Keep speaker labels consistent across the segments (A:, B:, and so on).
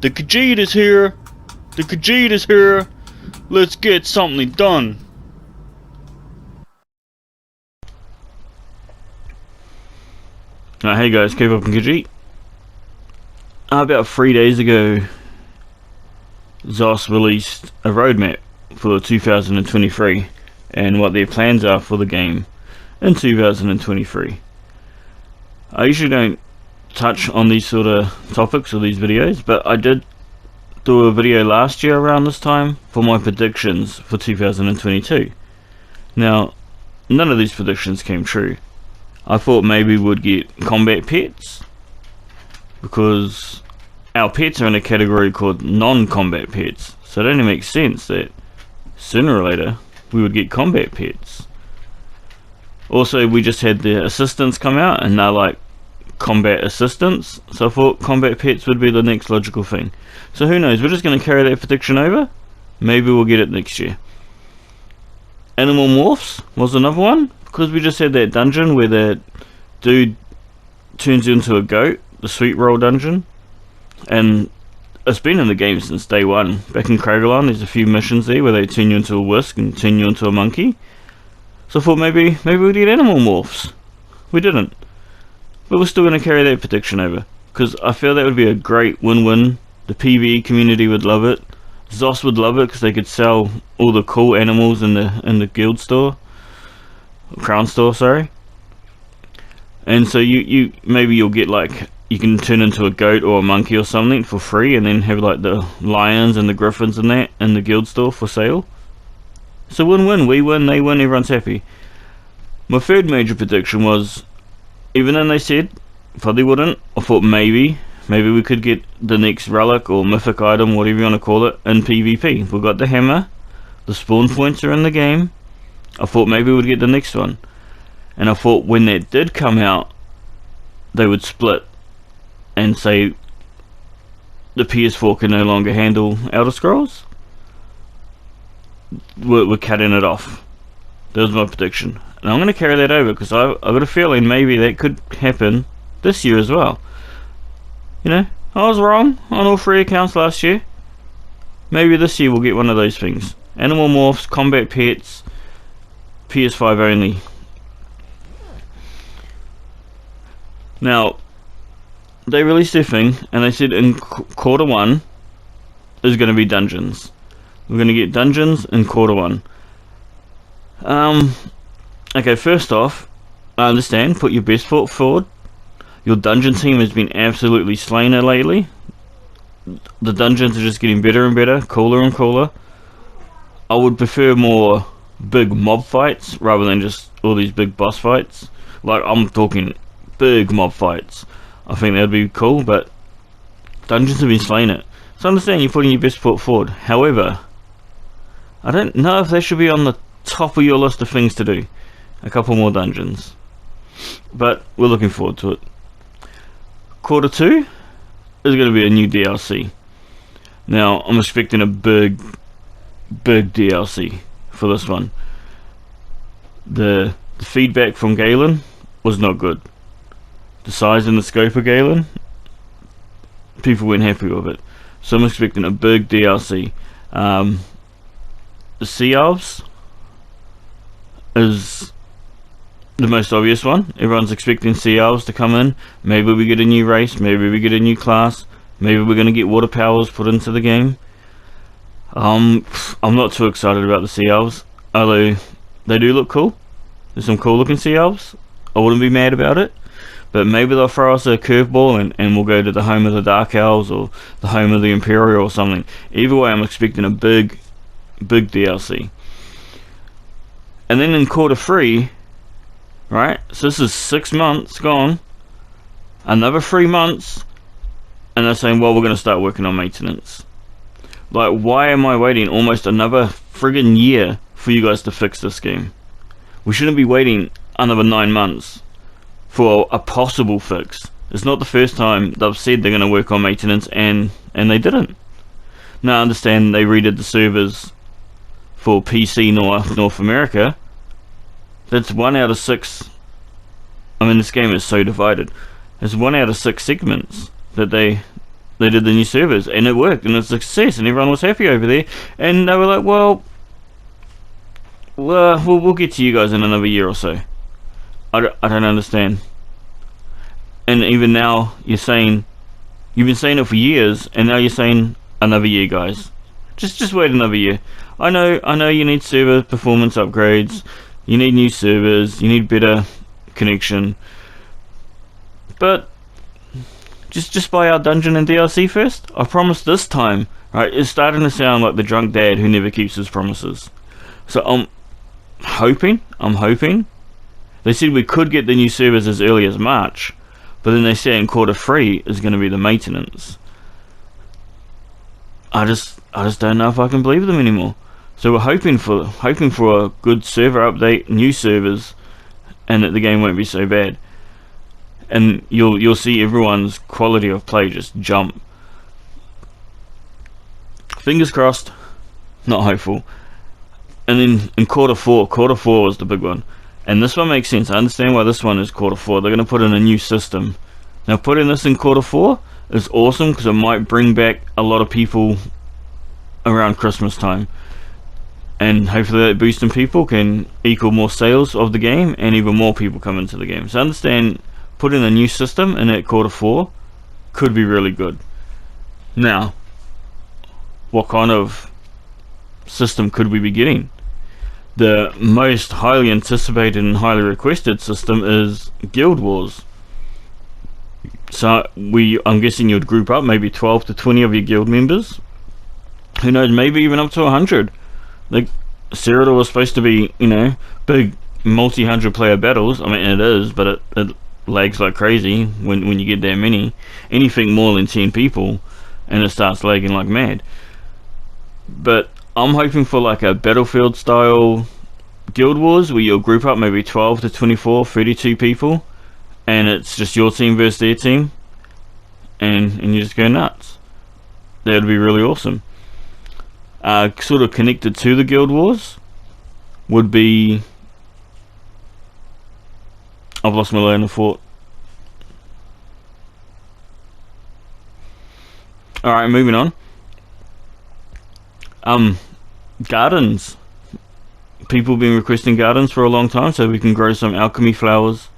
A: The Khajiit is here! The Khajiit is here! Let's get something done! Hey guys, keep up in Khajiit. About 3 days ago, ZOS released a roadmap for 2023 and what their plans are for the game in 2023. I usually don't touch on these sort of topics or these videos, but I did do a video last year around this time for my predictions for 2022. Now, none of these predictions came true. I thought maybe we'd get combat pets, because our pets are in a category called non-combat pets, so it only makes sense that sooner or later we would get combat pets. Also, we just had the assistants come out and they're like combat assistants, so I thought combat pets would be the next logical thing. So who knows, we're just going to carry that prediction over. Maybe we'll get it next year. Animal morphs was another one, because we just had that dungeon where that dude turns into a goat, the sweet roll dungeon, and it's been in the game since day one. Back in Kragelon, there's a few missions there where they turn you into a whisk and turn you into a monkey. So I thought maybe we'd get animal morphs. We didn't, but we're still going to carry that prediction over, because I feel that would be a great win-win. The PvE community would love it. ZOS would love it because they could sell all the cool animals in the guild store, crown store, sorry. And so you maybe you'll get like, you can turn into a goat or a monkey or something for free, and then have like the lions and the griffins and that in the guild store for sale. So win-win, we win, they win, everyone's happy. My third major prediction was, even though they said probably wouldn't, I thought maybe we could get the next relic or mythic item, whatever you want to call it, in PvP. We got the hammer, the spawn points are in the game. I thought maybe we'd get the next one, and I thought when that did come out, they would split and say the PS4 can no longer handle Elder Scrolls. We're cutting it off. That was my prediction, and I'm going to carry that over, because I've got a feeling maybe that could happen this year as well. You know, I was wrong on all 3 accounts last year. Maybe this year we'll get one of those things. Animal morphs, combat pets, PS5 only. Now, they released their thing, and they said in quarter 1 is going to be dungeons. We're going to get dungeons in quarter 1. Okay, first off, I understand, put your best foot forward. Your dungeon team has been absolutely slain lately. The dungeons are just getting better and better, cooler and cooler. I would prefer more big mob fights rather than just all these big boss fights. Like, I'm talking big mob fights. I think that would be cool, but dungeons have been slaying it. So I understand you're putting your best foot forward. However, I don't know if they should be on the top of your list of things to do. A couple more dungeons. But we're looking forward to it. Quarter 2 is going to be a new DLC. Now, I'm expecting a big DLC for this one. The feedback from Galen was not good. The size and the scope of Galen, people weren't happy with it. So I'm expecting a big DLC. The Sea Elves is the most obvious one. Everyone's expecting Sea Elves to come in. Maybe we get a new race, maybe we get a new class, maybe we're going to get water powers put into the game. I'm not too excited about the Sea Elves, although they do look cool. There's some cool looking Sea Elves. I wouldn't be mad about it, but maybe they'll throw us a curveball and we'll go to the home of the Dark Elves or the home of the Imperial or something. Either way, I'm expecting a big DLC. And then in quarter 3, right, so this is 6 months gone, another 3 months, and they're saying, well, we're going to start working on maintenance. Like, why am I waiting almost another friggin' year for you guys to fix this game? We shouldn't be waiting another 9 months for a possible fix. It's not the first time they've said they're going to work on maintenance and they didn't. Now I understand they redid the servers for PC North America. That's 1 out of 6. I mean, this game is so divided. There's 1 out of 6 segments that they they did the new servers, and it worked, and it's a success, and everyone was happy over there. And they were like, well, we'll get to you guys in another year or so. I don't understand. And even now, you're saying, you've been saying it for years, and now you're saying another year, guys. Just wait another year. I know you need server performance upgrades, you need new servers, you need better connection, but just buy our dungeon and DLC first. I promise this time. Right, it's starting to sound like the drunk dad who never keeps his promises. So I'm hoping. They said we could get the new servers as early as March, but then they say in Q3 is going to be the maintenance. I just don't know if I can believe them anymore. So we're hoping for a good server update, new servers, and that the game won't be so bad. And you'll see everyone's quality of play just jump. Fingers crossed. Not hopeful. And then in Q4 was the big one. And this one makes sense. I understand why this one is Q4. They're going to put in a new system. Now putting this in Q4 is awesome because it might bring back a lot of people around Christmas time. And hopefully that boosting people can equal more sales of the game and even more people come into the game. So I understand putting a new system in at Q4 could be really good. Now, what kind of system could we be getting? The most highly anticipated and highly requested system is Guild Wars. So I'm guessing you'd group up maybe 12 to 20 of your guild members. Who knows, maybe even up to 100. Like Cyrodiil was supposed to be, big multi-hundred player battles. I mean, it is, but it lags like crazy when you get that many. Anything more than 10 people, and it starts lagging like mad. But I'm hoping for like a Battlefield style Guild Wars where you'll group up maybe 12 to 24, 32 people, and it's just your team versus their team, and you just go nuts. That would be really awesome. Sort of connected to the Guild Wars would be, I've lost my line of thought. Alright, moving on. Gardens. People have been requesting gardens for a long time, so we can grow some alchemy flowers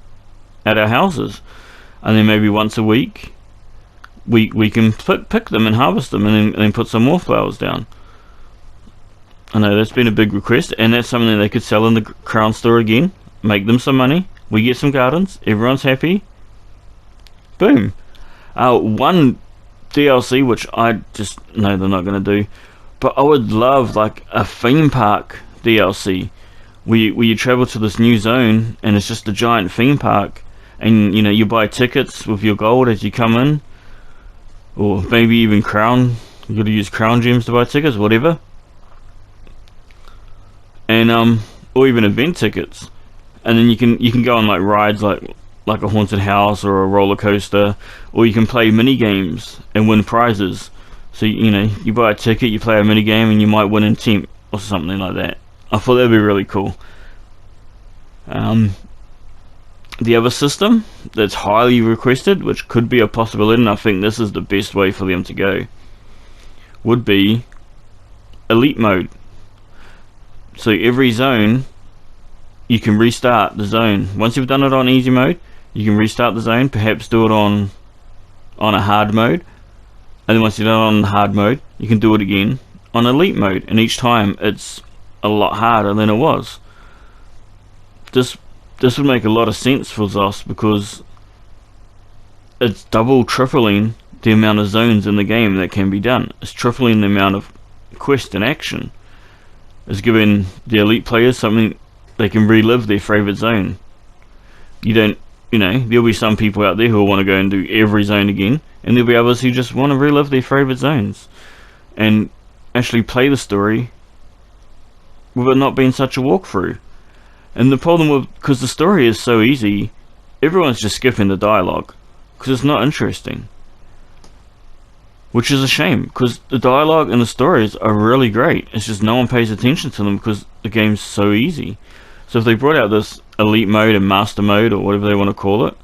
A: at our houses, and then maybe once a week we can pick them and harvest them, and then put some more flowers down. I know that's been a big request, and that's something that they could sell in the Crown store again, make them some money, we get some gardens, everyone's happy, boom. One DLC which I just know they're not going to do, but I would love like a theme park DLC where you travel to this new zone and it's just a giant theme park, and you buy tickets with your gold as you come in, or maybe even crown, you got to use crown gems to buy tickets, whatever. And or even event tickets, and then you can go on like rides like a haunted house or a roller coaster, or you can play mini games and win prizes. So you buy a ticket, you play a mini game, and you might win in temp or something like that. I thought that'd be really cool. The other system that's highly requested, which could be a possibility, and I think this is the best way for them to go, would be elite mode. So every zone, you can restart the zone. Once you've done it on easy mode, you can restart the zone, perhaps do it on a hard mode, and then once you've done it on hard mode, you can do it again on elite mode, and each time it's a lot harder than it was. This would make a lot of sense for ZOS, because it's tripling the amount of zones in the game that can be done. It's tripling the amount of quest and action. It's giving the elite players something they can relive their favourite zone. There'll be some people out there who will want to go and do every zone again, and there'll be others who just want to relive their favourite zones and actually play the story with it not being such a walkthrough. And the problem because the story is so easy, everyone's just skipping the dialogue because it's not interesting, which is a shame, because the dialogue and the stories are really great. It's just no one pays attention to them because the game's so easy. So if they brought out this elite mode and master mode, or whatever they want to call it,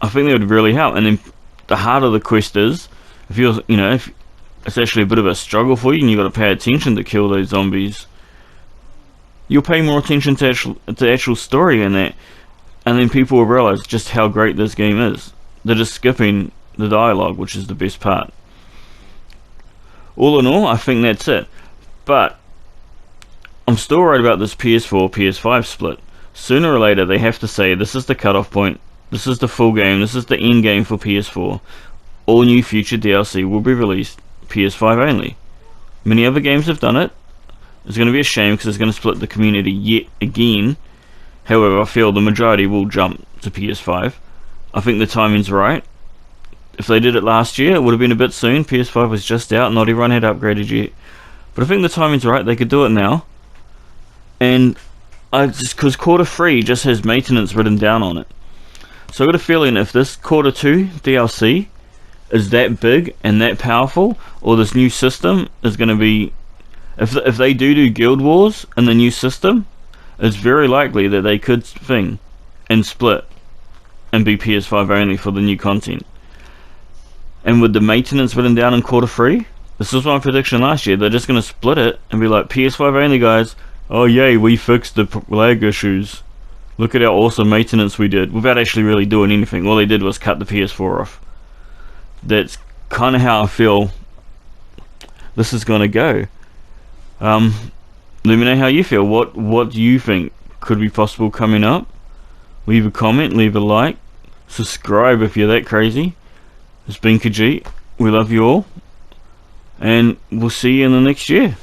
A: I think that would really help. And then the harder the quest is, if you're, you know, if it's actually a bit of a struggle for you and you've got to pay attention to kill those zombies, you'll pay more attention to the actual story in that, and then people will realise just how great this game is. They're just skipping the dialogue, which is the best part. All in all, I think that's it. But I'm still worried about this PS4, PS5 split. Sooner or later, they have to say this is the cutoff point, this is the full game, this is the end game for PS4. All new future DLC will be released PS5 only. Many other games have done it. It's going to be a shame because it's going to split the community yet again. However, I feel the majority will jump to PS5. I think the timing's right. If they did it last year, it would have been a bit soon. PS5 was just out, not everyone had upgraded yet. But I think the timing's right, they could do it now. And because quarter 3 just has maintenance written down on it. So I got a feeling if this quarter 2 DLC is that big and that powerful, or this new system is going to be, if they do Guild Wars in the new system, it's very likely that they could thing and split and be PS5 only for the new content. And with the maintenance written down in quarter 3, this was my prediction last year, they're just going to split it and be like, PS5 only guys, oh yay, we fixed the lag issues, look at how awesome maintenance we did, without actually really doing anything. All they did was cut the PS4 off. That's kind of how I feel this is going to go. Let me know how you feel. What do you think could be possible coming up? Leave a comment, leave a like, subscribe if you're that crazy. It's been Khajiit. We love you all, and we'll see you in the next year.